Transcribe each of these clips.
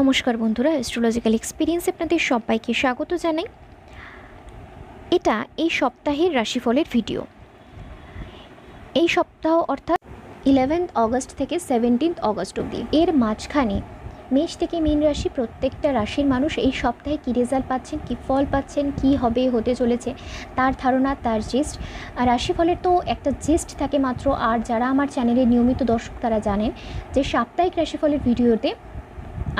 নমস্কার বন্ধুরা, astrological experience আপনাদের সবাইকে স্বাগত জানাই। এটা এই সপ্তাহের রাশিফলের ভিডিও। এই সপ্তাহ অর্থাৎ 11 অগস্ট থেকে 17 অগস্ট অবধি, এর মাঝখানে মেষ থেকে মীন রাশি প্রত্যেকটা রাশির মানুষ এই সপ্তাহে কী রেজাল্ট পাচ্ছেন, কী ফল পাচ্ছেন, কী হবে হতে চলেছে তার ধারণা, তার জিস্ট। আর রাশিফলের তো একটা জিস্ট থাকে মাত্র, আর যারা আমার চ্যানেলের নিয়মিত দর্শক তারা জানেন যে সাপ্তাহিক রাশিফলের ভিডিওতে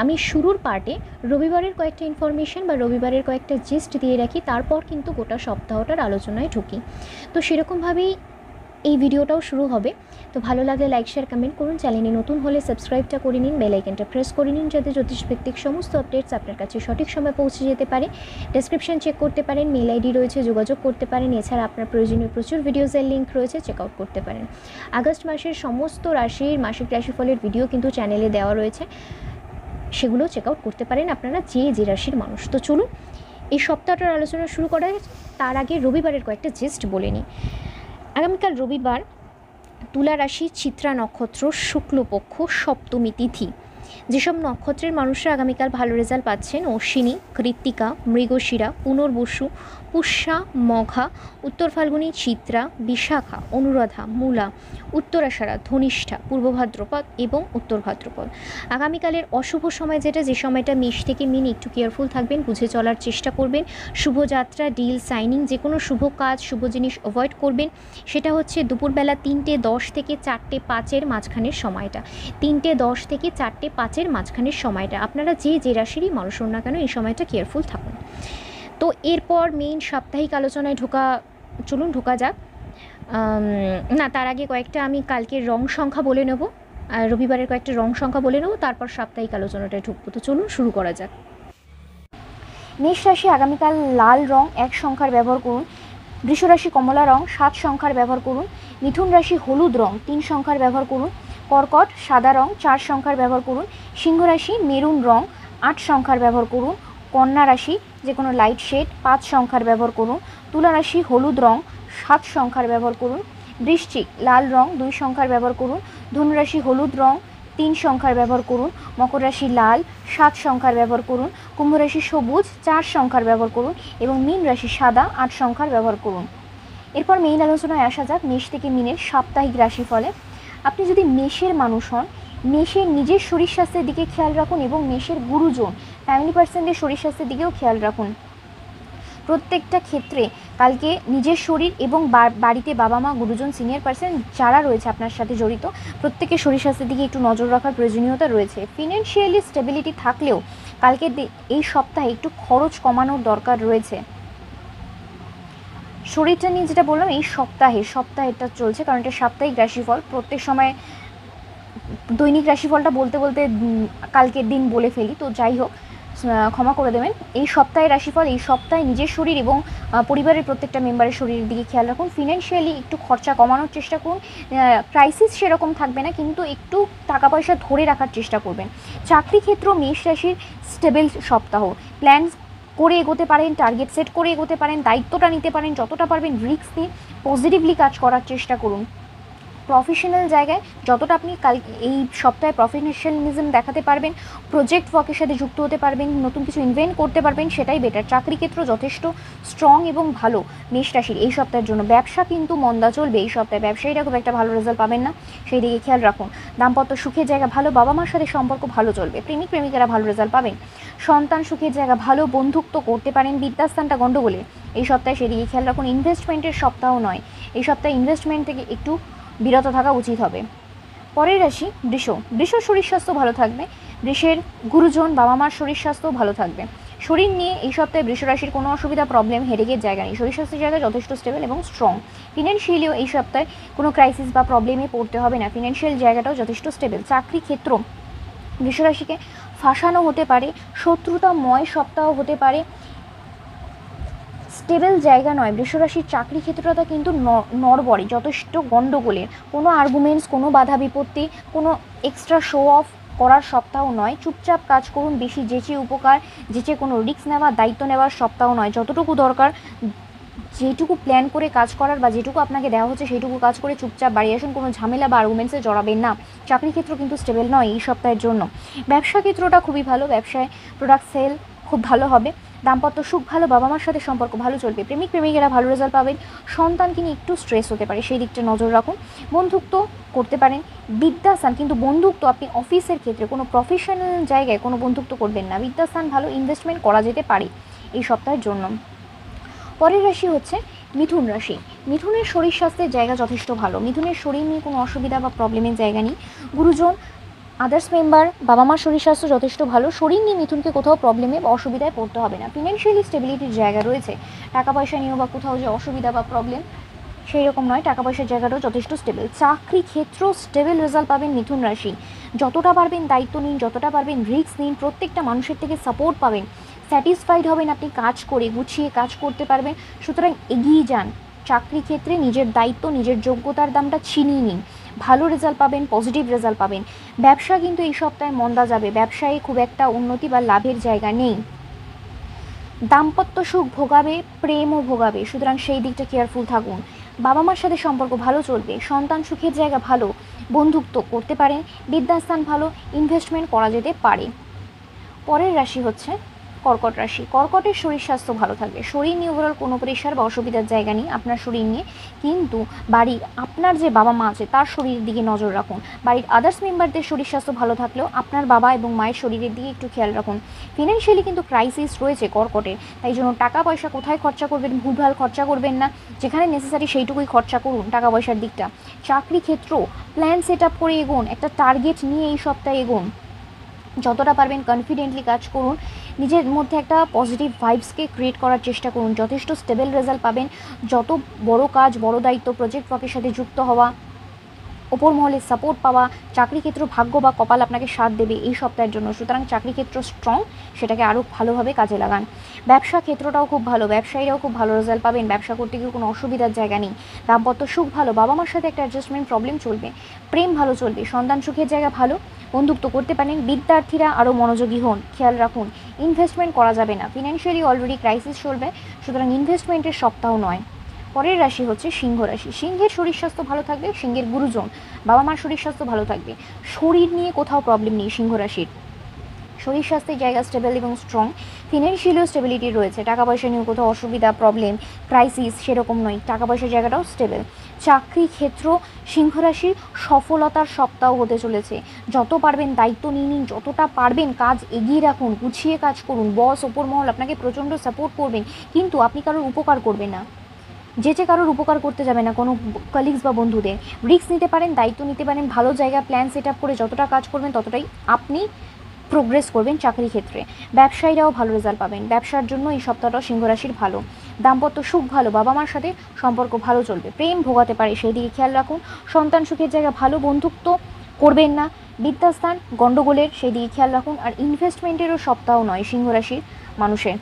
আমি শুরুর পার্টে রবিবারের কয়েকটা ইনফরমেশন বা রবিবারের কয়েকটা জিস্ট দিয়ে রাখি, তারপর কিন্তু গোটা সপ্তাহটার আলোচনায় ঢুকি। তো সেরকমভাবেই এই ভিডিওটাও শুরু হবে। তো ভালো লাগলে লাইক শেয়ার কমেন্ট করুন, চ্যানেলে নতুন হলে সাবস্ক্রাইবটা করে নিন, বেল আইকনটা প্রেস করে নিন যাতে জ্যোতিষভিত্তিক সমস্ত আপডেটস আপনার কাছে সঠিক সময় পৌঁছে যেতে পারে। ডেসক্রিপশন চেক করতে পারেন, মেল আইডি রয়েছে, যোগাযোগ করতে পারেন। এছাড়া আপনার প্রয়োজনীয় প্রচুর ভিডিওসের লিঙ্ক রয়েছে, চেক আউট করতে পারেন। আগস্ট মাসের সমস্ত রাশির মাসিক রাশিফলের ভিডিও কিন্তু চ্যানেলে দেওয়া রয়েছে, সেগুলো চেক আউট করতে পারেন আপনারা যে রাশির মানুষ। তো চলুন এই সপ্তাহটার আলোচনা শুরু করা। তার আগে রবিবারের কয়েকটা জিস্ট বলে নিই। আগামীকাল রবিবার, তুলা রাশি, চিত্রা নক্ষত্র, শুক্লপক্ষ, সপ্তমী তিথি। যেসব নক্ষত্রের মানুষরা আগামীকাল ভালো রেজাল্ট পাচ্ছেন: অশ্বিনী, কৃত্তিকা, মৃগশিরা, পুনর্বসু, পুষ্যা, মঘা, উত্তর ফাল্গুনী, চিত্রা, বিশাখা, অনুরাধা, মূলা, উত্তরাষাঢ়া, ধনিষ্ঠা, পূর্ব ভাদ্রপদ এবং উত্তর ভাদ্রপদ। আগামীকালের অশুভ সময় যেটা, যে সময়টা মেষ থেকে মীন, একটু কেয়ারফুল থাকবেন, বুঝে চলার চেষ্টা করবেন। শুভযাত্রা, ডিল সাইনিং, যে কোনো শুভ কাজ, শুভ জিনিস অ্যাভয়েড করবেন। সেটা হচ্ছে দুপুরবেলা 3:10 থেকে 4:05 মাঝখানের সময়টা। 3:10 থেকে 4:05 মাঝখানের সময়টা আপনারা যে রাশিরই মানুষ হন না কেন এই সময়টা কেয়ারফুল থাকুন। তো এরপর মেইন সাপ্তাহিক আলোচনায় ঢোকা যাক। না, তার আগে কয়েকটা আমি কালকের রং সংখ্যা বলে নেব, আর রবিবারের কয়েকটা রং সংখ্যা বলে নেব, তারপর সাপ্তাহিক আলোচনাটায় ঢুকবো। তো চলুন শুরু করা যাক। মেষ রাশি আগামীকাল লাল রং 1 সংখ্যার ব্যবহার করুন। বৃষ রাশি কমলা রং 7 সংখ্যার ব্যবহার করুন। মিথুন রাশি হলুদ রং 3 সংখ্যার ব্যবহার করুন। কর্কট সাদা রং 4 সংখ্যার ব্যবহার করুন। সিংহ রাশি মেরুন রং 8 সংখ্যার ব্যবহার করুন। কন্যা রাশি যে কোনো লাইট শেড 5 সংখ্যার ব্যবহার করুন। তুলা রাশি হলুদ রং 7 সংখ্যার ব্যবহার করুন। বৃশ্চিক লাল রং 2 সংখ্যার ব্যবহার করুন। ধনু রাশি হলুদ রং 3 সংখ্যার ব্যবহার করুন। মকর রাশি লাল 7 সংখ্যার ব্যবহার করুন। কুম্ভ রাশি সবুজ 4 সংখ্যার ব্যবহার করুন এবং মীন রাশি সাদা 8 সংখ্যার ব্যবহার করুন। এরপর মেইন আলোচনায় আসা যাক মেষ থেকে মীনের সাপ্তাহিক রাশিফলে। আপনি যদি মেষের মানুষ হন, মেষের নিজের শরীর স্বাস্থ্যের দিকে খেয়াল রাখুন এবং মেষের গুরুজন ফ্যামিলি পার্সনদের শরীর স্বাস্থ্যের দিকেও খেয়াল রাখুন। প্রত্যেকটা ক্ষেত্রে কালকে নিজের শরীর এবং বাড়িতে বাবা মা, গুরুজন, সিনিয়র পার্সন যারা রয়েছে আপনার সাথে জড়িত, প্রত্যেকের শরীর স্বাস্থ্যের দিকে একটু নজর রাখার প্রয়োজনীয়তা রয়েছে। ফিনান্সিয়ালি স্টেবিলিটি থাকলেও কালকে এই সপ্তাহে একটু খরচ কমানোর দরকার রয়েছে। শরীরটা নিয়ে যেটা বললাম, এই সপ্তাহেরটা চলছে, কারণ এটা সাপ্তাহিক রাশিফল। প্রত্যেক সময় দৈনিক রাশিফলটা বলতে কালকের দিন বলে ফেলি, তো যাই হোক ক্ষমা করে দেবেন। এই সপ্তাহের রাশিফল, এই সপ্তাহে নিজের শরীর এবং পরিবারের প্রত্যেকটা মেম্বারের শরীরের দিকে খেয়াল রাখুন। ফিনান্সিয়ালি একটু খরচা কমানোর চেষ্টা করুন। ক্রাইসিস সেরকম থাকবে না, কিন্তু একটু টাকা পয়সা ধরে রাখার চেষ্টা করবেন। চাকরি ক্ষেত্র মেষ রাশির স্টেবল সপ্তাহ। প্ল্যান করে এগোতে পারেন, টার্গেট সেট করে এগোতে পারেন, দায়িত্বটা নিতে পারেন, যতটা পারবেন রিস্ক নিয়ে পজিটিভলি কাজ করার চেষ্টা করুন। প্রফেশনাল জায়গায় যতটা আপনি এই সপ্তাহে প্রফেশনালিজম দেখাতে পারবেন, প্রজেক্ট ওয়ার্কের সাথে যুক্ত হতে পারবেন, নতুন কিছু ইনভেন্ট করতে পারবেন, সেটাই বেটার। চাকরি ক্ষেত্র যথেষ্ট স্ট্রং এবং ভালো মেষ রাশির এই সপ্তাহের জন্য। ব্যবসা কিন্তু মন্দা চলবে এই সপ্তাহে, ব্যবসায়ীরা খুব একটা ভালো রেজাল্ট পাবেন না, সেই দিকে খেয়াল রাখুন। দাম্পত্য সুখের জায়গা ভালো, বাবা মার সাথে সম্পর্ক ভালো চলবে, প্রেমিক প্রেমিকারা ভালো রেজাল্ট পাবেন। সন্তান সুখের জায়গা ভালো, বন্ধুত্ব করতে পারেন, বিদ্যাস্থানটা গণ্ডগোলে এই সপ্তাহে, সেদিকে খেয়াল রাখুন। ইনভেস্টমেন্টের সপ্তাহ নয় এই সপ্তাহে, ইনভেস্টমেন্ট থেকে একটু বিরত থাকা উচিত হবে। পরের রাশি বৃষ শরীর স্বাস্থ্য ভালো থাকবে। বৃষের গুরুজন বাবা মার শরীর স্বাস্থ্যও ভালো থাকবে। শরীর নিয়ে এই সপ্তাহে বৃষ রাশির কোনো অসুবিধা, প্রবলেম, হেডেকের জায়গা নেই। শরীর স্বাস্থ্যের জায়গা যথেষ্ট স্টেবল এবং স্ট্রং। ফিনান্সিয়ালিও এই সপ্তাহে কোনো ক্রাইসিস বা প্রবলেমে পড়তে হবে না, ফিনান্সিয়াল জায়গাটাও যথেষ্ট স্টেবল। চাকরি ক্ষেত্র বৃষ রাশিকে ফাঁসানো হতে পারে, শত্রুতাময় সপ্তাহ হতে পারে, স্টেবল জায়গা নয়। বৃষরাশির চাকরি ক্ষেত্রটা কিন্তু নড়বড়ে, যথেষ্ট গণ্ডগোলের। কোনো আর্গুমেন্টস, কোনো বাধা বিপত্তি, কোনো এক্সট্রা শো অফ করার সপ্তাহ নয়। চুপচাপ কাজ করুন, বেশি যেচে উপকার, যেচে কোনো রিস্ক নেওয়া, দায়িত্ব নেওয়ার সপ্তাহ নয়। যতটুকু দরকার যেটুকু প্ল্যান করে কাজ করার বা যেটুকু আপনাকে দেওয়া হচ্ছে সেইটুকু কাজ করে চুপচাপ বাড়ি আসুন, কোনো ঝামেলা বা আর্গুমেন্টসে জড়াবেন না। চাকরি ক্ষেত্র কিন্তু স্টেবল নয় এই সপ্তাহের জন্য। ব্যবসা ক্ষেত্রটা খুবই ভালো, ব্যবসায় প্রোডাক্ট সেল খুব ভালো হবে। দাম্পত্য সুখ ভালো, বাবা মার সাথে সম্পর্ক ভালো চলবে, প্রেমিক প্রেমিকেরা ভালো রেজাল্ট পাবেন। সন্তানকে নিয়ে একটু স্ট্রেস হতে পারে, সেই দিকটা নজর রাখুন। বন্ধুত্ব করতে পারেন, বিদ্যাস্থান কিন্তু বন্ধুত্ব আপনি অফিসের ক্ষেত্রে কোনো প্রফেশনাল জায়গায় কোনো বন্ধুত্ব করবেন না। বিদ্যাস্থান ভালো, ইনভেস্টমেন্ট করা যেতে পারে এই সপ্তাহের জন্য। পরের রাশি হচ্ছে মিথুন রাশি। মিথুনের শরীর স্বাস্থ্যের জায়গা যথেষ্ট ভালো, মিথুনের শরীর নিয়ে কোনো অসুবিধা বা প্রবলেমের জায়গা নেই। গুরুজন, আদার্স মেম্বার, বাবা মার শরীর স্বাস্থ্য যথেষ্ট ভালো, শরীর নিয়ে মিথুনকে কোথাও প্রবলেমে বা অসুবিধায় পড়তে হবে না। ফিনান্সিয়ালি স্টেবিলিটির জায়গা রয়েছে, টাকা পয়সা নিয়েও বা কোথাও যে অসুবিধা বা প্রবলেম সেই রকম নয়, টাকা পয়সার জায়গাটাও যথেষ্ট স্টেবল। চাকরি ক্ষেত্র স্টেবল রেজাল্ট পাবেন মিথুন রাশি। যতটা পারবেন দায়িত্ব নিন, যতটা পারবেন রিস্ক নিন, প্রত্যেকটা মানুষের থেকে সাপোর্ট পাবেন, স্যাটিসফাইড হবেন, আপনি কাজ করে গুছিয়ে কাজ করতে পারবেন। সুতরাং এগিয়ে যান, চাকরি ক্ষেত্রে নিজের দায়িত্ব নিজের যোগ্যতার দামটা ছিনিয়ে নিন, ভালো রেজাল্ট পাবেন, পজিটিভ রেজাল্ট পাবেন। ব্যবসা কিন্তু এই সপ্তাহে মন্দা যাবে, ব্যবসায় খুব একটা উন্নতি বা লাভের জায়গা নেই। দাম্পত্য সুখ ভোগাবে, প্রেমও ভোগাবে, সুতরাং সেই দিকটা কেয়ারফুল থাকুন। বাবা মার সাথে সম্পর্ক ভালো চলবে, সন্তান সুখের জায়গা ভালো, বন্ধুত্ব করতে পারেন, বিদ্যাস্থান ভালো, ইনভেস্টমেন্ট করা যেতে পারে। পরের রাশি হচ্ছে কর্কট রাশি। কর্কটের শরীর স্বাস্থ্য ভালো থাকবে, শরীর নিয়ে ওভারঅল কোনো প্রেশার বা অসুবিধার জায়গা নেই আপনার শরীর নিয়ে। কিন্তু বাড়ির আপনার যে বাবা মা আছে তার শরীরের দিকে নজর রাখুন। বাড়ির আদার্স মেম্বারদের শরীর স্বাস্থ্য ভালো থাকলেও আপনার বাবা এবং মায়ের শরীরের দিকে একটু খেয়াল রাখুন। ফিনান্সিয়ালি কিন্তু ক্রাইসিস রয়েছে কর্কটের, তাই জন্য টাকা পয়সা কোথায় খরচা করবেন, ভুলভাল খরচা করবেন না, যেখানে নেসেসারি সেইটুকুই খরচা করুন টাকা পয়সার দিকটা। চাকরি ক্ষেত্র প্ল্যান সেট আপ করে এগোন, একটা টার্গেট নিয়ে এই সপ্তাহে এগোন, যতটা পারবেন কনফিডেন্টলি কাজ করুন, নিজের মধ্যে একটা পজিটিভ ভাইবসকে ক্রিয়েট করার চেষ্টা করুন, যথেষ্ট স্টেবল রেজাল্ট পাবেন। যত বড় কাজ, বড় দায়িত্ব, প্রজেক্ট ওয়ার্কের সাথে যুক্ত হওয়া, ওপর মহলের সাপোর্ট পাওয়া, চাকরি ক্ষেত্র ভাগ্য বা কপাল আপনাকে সাথ দেবে এই সপ্তাহের জন্য। সুতরাং চাকরি ক্ষেত্র স্ট্রং, সেটাকে আরও ভালোভাবে কাজে লাগান। ব্যবসা ক্ষেত্রটাও খুব ভালো, ব্যবসায়ীরাও খুব ভালো রেজাল্ট পাবেন, ব্যবসা করতে গিয়ে কোনো অসুবিধার জায়গা নেই। দাম্পত্য সুখ ভালো, বাবা মার সাথে একটা অ্যাডজাস্টমেন্ট প্রবলেম চলবে, প্রেম ভালো চলবে, সন্তান সুখের জায়গা ভালো, বন্ধুত্ব করতে পারেন। বিদ্যার্থীরা আরও মনোযোগী হন, খেয়াল রাখুন, ইনভেস্টমেন্ট করা যাবে না, ফিনান্সিয়ালি অলরেডি ক্রাইসিস চলবে, সুতরাং ইনভেস্টমেন্টের সপ্তাহ নয়। পরের রাশি হচ্ছে সিংহ রাশি। সিংহের শরীর স্বাস্থ্য ভালো থাকবে, সিংহের গুরুজন, বাবা মার শরীর স্বাস্থ্য ভালো থাকবে, শরীর নিয়ে কোথাও প্রবলেম নেই সিংহ রাশির। শরীর স্বাস্থ্যের জায়গা স্টেবল এবং স্ট্রং, ফিনান্সিয়ালিও স্টেবিলিটি রয়েছে, টাকা পয়সা নিয়েও কোথাও অসুবিধা প্রবলেম ক্রাইসিস সেরকম নয়, টাকা পয়সার জায়গাটাও স্টেবল। চাকরি ক্ষেত্র সিংহ রাশির সফলতার সপ্তাহ হতে চলেছে, যত পারবেন দায়িত্ব নিয়ে নিন, যতটা পারবেন কাজ এগিয়ে রাখুন, গুছিয়ে কাজ করুন। বস ওপর মহল আপনাকে প্রচণ্ড সাপোর্ট করবেন, কিন্তু আপনি কারোর উপকার করবেন না, যে কারোর উপকার করতে যাবে না, কোনো কলিগস বা বন্ধুদের। রিস্ক নিতে পারেন, দায়িত্ব নিতে পারেন, ভালো জায়গা প্ল্যান সেট আপ করে যতটা কাজ করবেন ততটাই আপনি প্রোগ্রেস করবেন চাকরি ক্ষেত্রে। ব্যবসায়ীরাও ভালো রেজাল্ট পাবেন, ব্যবসার জন্য এই সপ্তাহটা সিংহ রাশির ভালো। দাম্পত্য সুখ ভালো, বাবা মার সাথে সম্পর্ক ভালো চলবে, প্রেম ভোগাতে পারে সেই দিকে খেয়াল রাখুন। সন্তান সুখের জায়গা ভালো, বন্ধুত্ব করবেন না, বিদ্যাস্থান গণ্ডগোলের সেই দিকে খেয়াল রাখুন। আর ইনভেস্টমেন্টেরও সপ্তাহ নয় সিংহ রাশির মানুষের।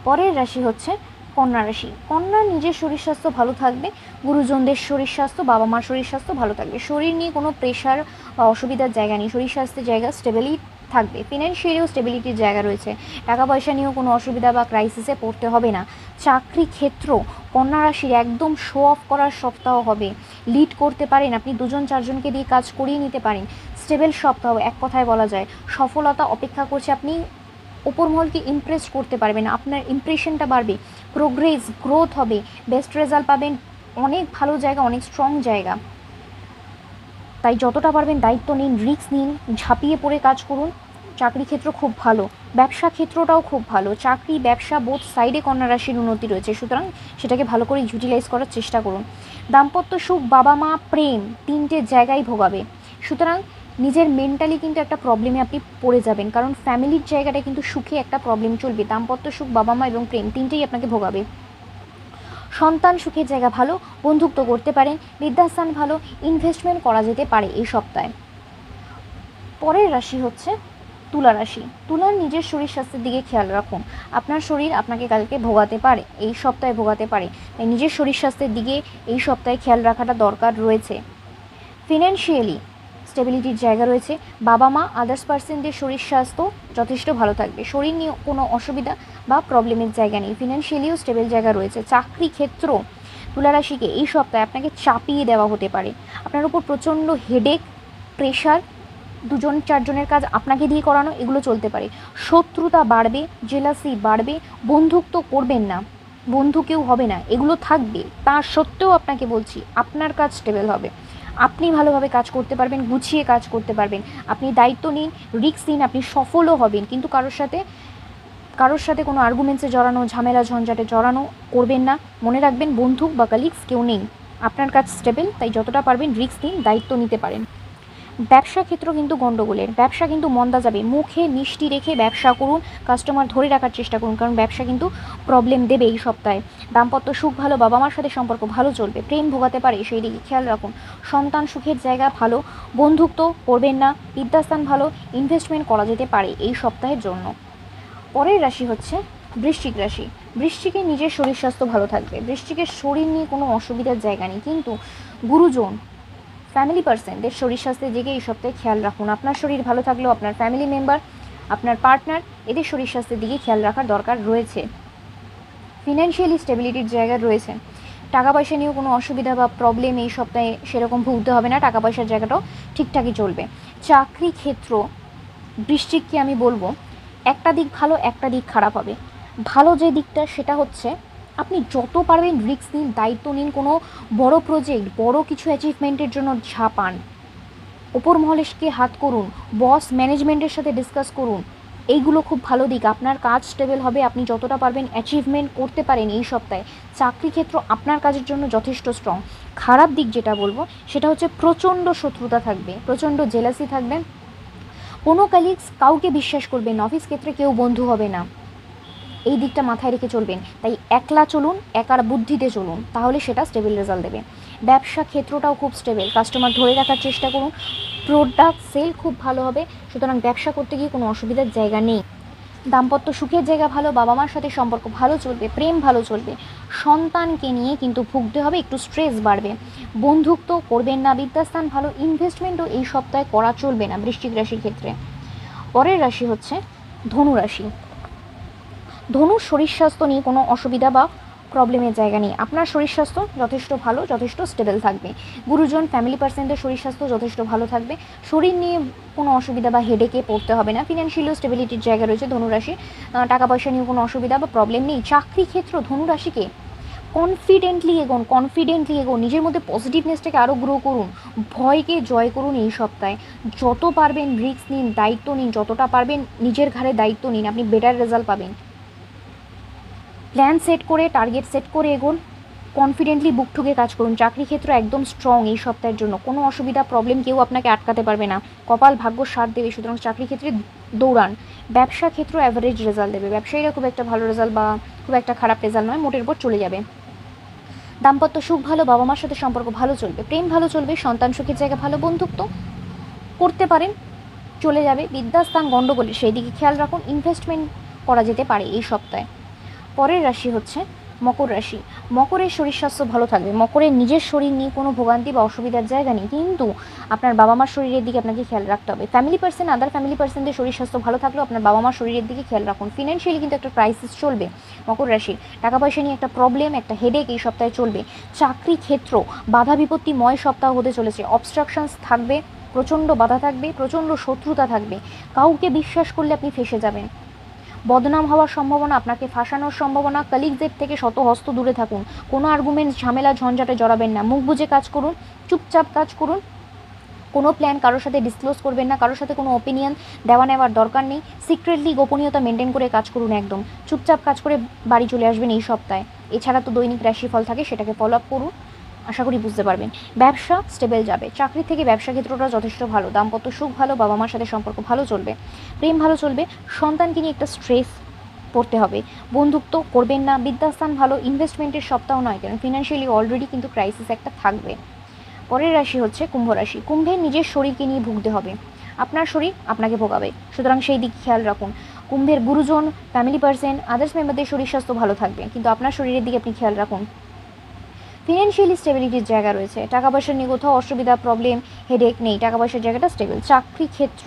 পরের রাশি হচ্ছে কন্যা রাশি। কন্যার নিজের শরীর স্বাস্থ্য ভালো থাকবে, গুরুজনদের শরীর স্বাস্থ্য, বাবা মার শরীর স্বাস্থ্য ভালো থাকবে, শরীর নিয়ে কোনো প্রেশার বা অসুবিধার জায়গা নেই, শরীর স্বাস্থ্যের জায়গা স্টেবলি থাকবে, ফিনান্সিয়ালিও স্টেবিলিটির জায়গা রয়েছে, টাকা পয়সা নিয়েও কোনো অসুবিধা বা ক্রাইসিসে পড়তে হবে না। চাকরি ক্ষেত্র কন্যা রাশির একদম শো অফ করার সপ্তাহ হবে, লিড করতে পারেন, আপনি দুজন চারজনকে দিয়ে কাজ করিয়ে নিতে পারেন, স্টেবল সপ্তাহ, এক কথায় বলা যায় সফলতা অপেক্ষা করছে। আপনি ওপর মহলকে ইমপ্রেস করতে পারবেন, আপনার ইমপ্রেশনটা বাড়বে, প্রোগ্রেস গ্রোথ হবে, বেস্ট রেজাল্ট পাবেন, অনেক ভালো জায়গা, অনেক স্ট্রং জায়গা। তাই যতটা পারবেন দায়িত্ব নিন, রিস্ক নিন, ঝাঁপিয়ে পড়ে কাজ করুন। চাকরি ক্ষেত্র খুব ভালো, ব্যবসা ক্ষেত্রটাও খুব ভালো, চাকরি ব্যবসা বোথ সাইডে কন্যা রাশির উন্নতি রয়েছে, সুতরাং সেটাকে ভালো করে ইউটিলাইজ করার চেষ্টা করুন। দাম্পত্য সুখ, বাবা মা, প্রেম তিনটে জায়গায় ভোগাবে, সুতরাং নিজের মেন্টালি কিন্তু একটা প্রবলেমে আপনি পড়ে যাবেন, কারণ ফ্যামিলির জায়গাটা কিন্তু সুখে একটা প্রবলেম চলবে। দাম্পত্য সুখ, বাবা মা এবং প্রেম তিনটেই আপনাকে ভোগাবে। সন্তান সুখের জায়গা ভালো, বন্ধুত্ব করতে পারেন, বিদ্যাস্থান ভালো, ইনভেস্টমেন্ট করা যেতে পারে এই সপ্তাহে। পরের রাশি হচ্ছে তুলা রাশি। তুলার নিজের শরীর স্বাস্থ্যের দিকে খেয়াল রাখুন, আপনার শরীর আপনাকে কালকে ভোগাতে পারে, এই সপ্তাহে ভোগাতে পারে, তাই নিজের শরীর স্বাস্থ্যের দিকে এই সপ্তাহে খেয়াল রাখাটা দরকার রয়েছে। ফিনান্সিয়ালি স্টেবিলিটির জায়গা রয়েছে। বাবা মা আদার্স পার্সনদের শরীর স্বাস্থ্য যথেষ্ট ভালো থাকবে, শরীর নিয়ে কোনো অসুবিধা বা প্রবলেমের জায়গা নেই। ফিনান্সিয়ালিও স্টেবল জায়গা রয়েছে। চাকরি ক্ষেত্র তুলা রাশিকে এই সপ্তাহে আপনাকে চাপিয়ে দেওয়া হতে পারে, আপনার উপর প্রচণ্ড হেডেক, প্রেশার, 2-4 জনের কাজ আপনাকে দিয়ে করানো, এগুলো চলতে পারে। শত্রুতা বাড়বে, জেলাসি বাড়বে, বন্ধুত্ব করবেন না, বন্ধু কেউ হবে না, এগুলো থাকবে। তা সত্ত্বেও আপনাকে বলছি আপনার কাজ স্টেবল হবে, আপনি ভালোভাবে কাজ করতে পারবেন, গুছিয়ে কাজ করতে পারবেন, আপনি দায়িত্ব নিন, রিস্ক নিন, আপনি সফলও হবেন। কিন্তু কারোর সাথে কোনো আর্গুমেন্টসে জড়ানো, ঝামেলা ঝঞ্ঝাটে জড়ানো করবেন না। মনে রাখবেন বন্ধু বা কালিগস কেউ নেই, আপনার কাজ স্টেবল, তাই যতটা পারবেন রিস্ক নিন, দায়িত্ব নিতে পারেন। ব্যবসা ক্ষেত্র কিন্তু গণ্ডগোলের, ব্যবসা কিন্তু মন্দা যাবে। মুখে মিষ্টি রেখে ব্যবসা করুন, কাস্টমার ধরে রাখার চেষ্টা করুন, কারণ ব্যবসা কিন্তু প্রবলেম দেবে এই সপ্তাহে। দাম্পত্য সুখ ভালো, বাবা মার সাথে সম্পর্ক ভালো চলবে, প্রেম ভোগাতে পারে, সেই দিকে খেয়াল রাখুন। সন্তান সুখের জায়গা ভালো, বন্ধুত্ব করবেন না, বিদ্যাস্থান ভালো, ইনভেস্টমেন্ট করা যেতে পারে এই সপ্তাহের জন্য। পরের রাশি হচ্ছে বৃশ্চিক রাশি। বৃশ্চিকের নিজের শরীর স্বাস্থ্য ভালো থাকবে, বৃশ্চিকের শরীর নিয়ে কোনো অসুবিধার জায়গা নেই, কিন্তু গুরুজন, ফ্যামিলি পার্সনদের শরীর স্বাস্থ্যের দিকে এই সপ্তাহে খেয়াল রাখুন। আপনার শরীর ভালো থাকলেও আপনার ফ্যামিলি মেম্বার, আপনার পার্টনার, এদের শরীর স্বাস্থ্যের দিকে খেয়াল রাখার দরকার রয়েছে। ফিনান্সিয়ালি স্টেবিলিটির জায়গা রয়েছে, টাকা পয়সা নিয়েও কোনো অসুবিধা বা প্রবলেম এই সপ্তাহে সেরকম ভুগতে হবে না, টাকা পয়সার জায়গাটাও ঠিকঠাকই চলবে। চাকরি ক্ষেত্র বৃশ্চিককে আমি বলবো একটা দিক ভালো, একটা দিক খারাপ হবে। ভালো যে দিকটা সেটা হচ্ছে আপনি যত পারবেন রিস্ক নিন, দায়িত্ব নিন, কোনো বড় প্রজেক্ট, বড় কিছু অ্যাচিভমেন্টের জন্য ঝাঁপান, ওপর মহলেশকে হাত করুন, বস ম্যানেজমেন্টের সাথে ডিসকাস করুন, এইগুলো খুব ভালো দিক। আপনার কাজ স্টেবল হবে, আপনি যতটা পারবেন অ্যাচিভমেন্ট করতে পারেন এই সপ্তাহে। চাকরি ক্ষেত্র আপনার কাজের জন্য যথেষ্ট স্ট্রং। খারাপ দিক যেটা বলবো সেটা হচ্ছে প্রচণ্ড শত্রুতা থাকবে, প্রচণ্ড জেলাসি থাকবে, কোনো কালিগস কাউকে বিশ্বাস করবেন না, অফিস ক্ষেত্রে কেউ বন্ধু হবে না, এই দিকটা মাথায় রেখে চলবেন। তাই একলা চলুন, একার বুদ্ধিতে চলুন, তাহলে সেটা স্টেবল রেজাল্ট দেবে। ব্যবসা ক্ষেত্রটাও খুব স্টেবল, কাস্টমার ধরে রাখার চেষ্টা করুন, প্রোডাক্ট সেল খুব ভালো হবে, সুতরাং ব্যবসা করতে গিয়ে কোনো অসুবিধার জায়গা নেই। দাম্পত্য সুখের জায়গা ভালো, বাবা মার সাথে সম্পর্ক ভালো চলবে, প্রেম ভালো চলবে। সন্তানকে নিয়ে কিন্তু ভুগতে হবে, একটু স্ট্রেস বাড়বে, বন্ধুত্ব করবেন না, বিদ্যাস্থান ভালো, ইনভেস্টমেন্টও এই সপ্তাহে করা চলবে না বৃশ্চিক রাশির ক্ষেত্রে। পরের রাশি হচ্ছে ধনু রাশি। ধনুর শরীর স্বাস্থ্য নিয়ে কোনো অসুবিধা বা প্রবলেমের জায়গা নেই, আপনার শরীর স্বাস্থ্য যথেষ্ট ভালো, যথেষ্ট স্টেবল থাকবে। গুরুজন, ফ্যামিলি পার্সনদের শরীর স্বাস্থ্য যথেষ্ট ভালো থাকবে, শরীর নিয়ে কোনো অসুবিধা বা হেডেকে পড়তে হবে না। ফিনান্সিয়াল স্টেবিলিটির জায়গা রয়েছে ধনুরাশি, টাকা পয়সা নিয়ে কোনো অসুবিধা বা প্রবলেম নেই। চাকরি ক্ষেত্র ধনুরাশিকে কনফিডেন্টলি এগোন, নিজের মধ্যে পজিটিভনেসটাকে আরও গ্রো করুন, ভয়কে জয় করুন এই সপ্তাহে। যত পারবেন রিস্ক নিন, দায়িত্ব নিন, যতটা পারবেন নিজের ঘাড়ে দায়িত্ব নিন, আপনি বেটার রেজাল্ট পাবেন। প্ল্যান সেট করে, টার্গেট সেট করে এগোন, কনফিডেন্টলি বুক ঠুকে কাজ করুন। চাকরি ক্ষেত্র একদম স্ট্রং এই সপ্তাহের জন্য, কোনো অসুবিধা প্রবলেম কেউ আপনাকে আটকাতে পারবে না, কপাল ভাগ্য সাথ দেবে, সুতরাং চাকরি ক্ষেত্রে দৌড়ান। ব্যবসা ক্ষেত্র অ্যাভারেজ রেজাল্ট দেবে, ব্যবসায়ীরা খুব একটা ভালো রেজাল্ট বা খুব একটা খারাপ রেজাল্ট নয়, মোটের উপর চলে যাবে। দাম্পত্য সুখ ভালো, বাবা মার সাথে সম্পর্ক ভালো চলবে, প্রেম ভালো চলবে, সন্তান সুখের জায়গা ভালো, বন্ধুত্ব করতে পারেন, চলে যাবে। বিদ্যাস্থান গণ্ডগোলে, সেই দিকে খেয়াল রাখুন, ইনভেস্টমেন্ট করা যেতে পারে এই সপ্তাহে। পরের রাশি হচ্ছে মকর রাশি। মকরের শরীর স্বাস্থ্য ভালো থাকবে, মকরের নিজের শরীর নিয়ে কোনো ভোগান্তি বা অসুবিধার জায়গা নেই, কিন্তু আপনার বাবা মার শরীরের দিকে আপনাকে খেয়াল রাখতে হবে। ফ্যামিলি পার্সন, আদার ফ্যামিলি পার্সনদের শরীর স্বাস্থ্য ভালো থাকলেও আপনার বাবা মার শরীরের দিকে খেয়াল রাখুন। ফিনান্সিয়ালি কিন্তু একটা ক্রাইসিস চলবে মকর রাশির, টাকা পয়সা নিয়ে একটা প্রবলেম, একটা হেডেক এই সপ্তাহে চলবে। চাকরি ক্ষেত্র বাধা বিপত্তিময় সপ্তাহ হতে চলেছে, অবস্ট্রাকশনস থাকবে, প্রচণ্ড বাধা থাকবে, প্রচণ্ড শত্রুতা থাকবে, কাউকে বিশ্বাস করলে আপনি ফেঁসে যাবেন, বদনাম হওয়ার সম্ভাবনা, আপনাকে ফাঁসানোর সম্ভাবনা। কলিগদের থেকে শত হস্ত দূরে থাকুন, কোনো আর্গুমেন্টস, ঝামেলা ঝঞ্ঝাটে জড়াবেন না, মুখ বুজে কাজ করুন, চুপচাপ কাজ করুন, কোনো প্ল্যান কারোর সাথে ডিসক্লোজ করবেন না, কারোর সাথে কোনো ওপিনিয়ন দেওয়া নেওয়ার দরকার নেই, সিক্রেটলি গোপনীয়তা মেনটেন করে কাজ করুন, একদম চুপচাপ কাজ করে বাড়ি চলে আসবেন এই সপ্তাহে। এছাড়া তো দৈনিক রাশিফল থাকে, সেটাকে ফলো আপ করুন, আশা করি বুঝতে পারবেন। ব্যবসা স্টেবল যাবে, চাকরি থেকে ব্যবসা ক্ষেত্রটা যথেষ্ট ভালো, দাম্পত্য সুখ ভালো, বাবা মার সাথে সম্পর্ক ভালো চলবে, প্রেম ভালো চলবে, সন্তানকে নিয়ে একটা স্ট্রেস পড়তে হবে, বন্ধুত্ব করবেন না, বিদ্যাস্থান ভালো, ইনভেস্টমেন্টের সপ্তাহ নয়, কারণ ফিনান্সিয়ালি অলরেডি কিন্তু ক্রাইসিস একটা থাকবে। পরের রাশি হচ্ছে কুম্ভ রাশি। কুম্ভের নিজের শরীরকে নিয়ে ভুগতে হবে, আপনার শরীর আপনাকে ভোগাবে, সুতরাং সেই দিক খেয়াল রাখুন। কুম্ভের গুরুজন, ফ্যামিলি পার্সন, আদার্স মেম্বারদের শরীর স্বাস্থ্য ভালো থাকবে, কিন্তু আপনার শরীরের দিকে আপনি খেয়াল রাখুন। ফিনান্সিয়ালি স্টেবিলিটির জায়গা রয়েছে, টাকা পয়সা নিয়ে কোথাও অসুবিধা প্রবলেম হেডেক নেই, টাকা পয়সার জায়গাটা স্টেবল। চাকরি ক্ষেত্র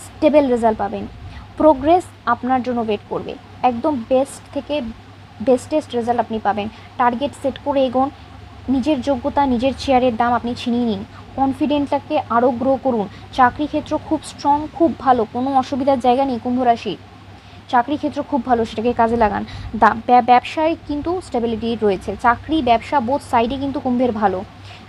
স্টেবল রেজাল্ট পাবেন, প্রোগ্রেস আপনার জন্য ওয়েট করবে, একদম বেস্ট থেকে বেস্টেস্ট রেজাল্ট আপনি পাবেন। টার্গেট সেট করে এগোন, নিজের যোগ্যতা নিজের চেয়ারের দাম আপনি ছিনিয়ে নিন, কনফিডেন্টটাকে আরও গ্রো করুন। চাকরি ক্ষেত্র খুব স্ট্রং, খুব ভালো, কোনো অসুবিধার জায়গা নেই কুম্ভ রাশি। চাকরি ক্ষেত্র খুব ভালো, সেটাকে কাজে লাগান। ব্যবসায় কিন্তু স্টেবিলিটি রয়েছে, চাকরি ব্যবসা বোথ সাইডে কিন্তু কুম্ভের ভালো।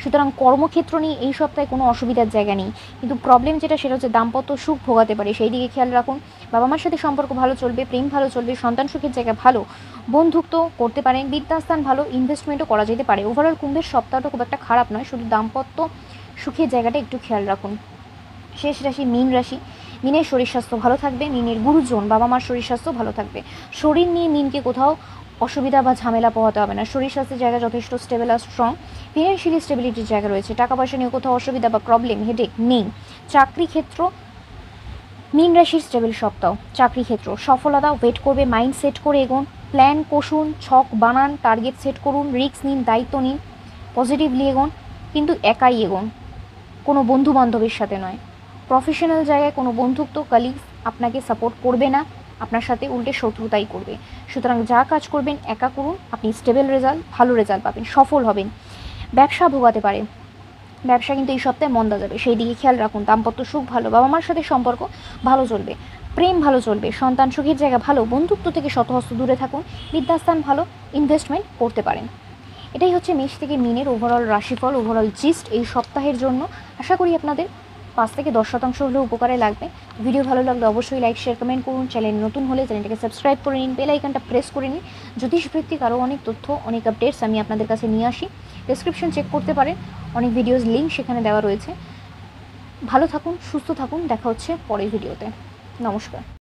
সুতরাং কর্মক্ষেত্র নিয়ে এই সপ্তাহে কোনো অসুবিধার জায়গা নেই, কিন্তু প্রবলেম যেটা সেটা হচ্ছে দাম্পত্য সুখ ভোগাতে পারে, সেই দিকে খেয়াল রাখুন। বাবা মার সাথে সম্পর্ক ভালো চলবে, প্রেম ভালো চলবে, সন্তান সুখের জায়গা ভালো, বন্ধুত্ব করতে পারেন, বিদ্যাস্থান ভালো, ইনভেস্টমেন্টও করা যেতে পারে। ওভারঅল কুম্ভের সপ্তাহটা খুব একটা খারাপ নয়, শুধু দাম্পত্য সুখের জায়গাটা একটু খেয়াল রাখুন। শেষ রাশি মীন রাশি। মীনের শরীর স্বাস্থ্য ভালো থাকবে, মীনের গুরুজন বাবা মার শরীর স্বাস্থ্য ভালো থাকবে। শরীর নিয়ে মীনকে কোথাও অসুবিধা বা ঝামেলা পোহাতে হবে না, শরীর স্বাস্থ্যের জায়গা যথেষ্ট স্টেবল আর স্ট্রং। ফিনান্সিয়ালি স্টেবিলিটির জায়গা রয়েছে, টাকা পয়সা নিয়ে কোথাও অসুবিধা বা প্রবলেম হেডেক নেই। চাকরি ক্ষেত্র মীন রাশির স্টেবল সপ্তাহ, চাকরি ক্ষেত্র সফলতা ওয়েট করবে, মাইন্ড সেট করে এগোন, প্ল্যান কষুন, ছক বানান, টার্গেট সেট করুন, রিস্ক নিন, দায়িত্ব নিন, পজিটিভলি এগোন, কিন্তু একাই এগোন, কোনো বন্ধু বান্ধবের সাথে নয়। প্রফেশনাল জায়গায় কোনো বন্ধুত্ব কলিগস আপনাকে সাপোর্ট করবে না, আপনার সাথে উল্টে শত্রুতাই করবে। সুতরাং যা কাজ করবেন একা করুন, আপনি স্টেবল রেজাল্ট ভালো রেজাল্ট পাবেন, সফল হবেন। ব্যবসা ভোগাতে পারে, ব্যবসা কিন্তু এই সপ্তাহে মন্দা যাবে, সেই দিকে খেয়াল রাখুন। দাম্পত্য সুখ ভালো, বাবা মার সাথে সম্পর্ক ভালো চলবে, প্রেম ভালো চলবে, সন্তান সুখের জায়গা ভালো, বন্ধুত্ব থেকে শতহস্ত দূরে থাকুন, বিদ্যাস্থান ভালো, ইনভেস্টমেন্ট করতে পারেন। এটাই হচ্ছে মেষ থেকে মিনের ওভারঅল রাশিফল, ওভারঅল জিস্ট এই সপ্তাহের জন্য। আশা করি আপনাদের 5 থেকে 10% হলেও উপকারে লাগবে। ভিডিও ভালো লাগলে অবশ্যই লাইক শেয়ার কমেন্ট করুন, চ্যানেল নতুন হলে চ্যানেলটাকে সাবস্ক্রাইব করে নিন, বেল আইকনটা প্রেস করে নিন। জ্যোতিষভিত্তিক আরও অনেক তথ্য, অনেক আপডেটস আমি আপনাদের কাছে নিয়ে আসি। ডেসক্রিপশন চেক করতে পারেন, অনেক ভিডিওস লিঙ্ক সেখানে দেওয়া রয়েছে। ভালো থাকুন, সুস্থ থাকুন, দেখা হচ্ছে পরের ভিডিওতে। নমস্কার।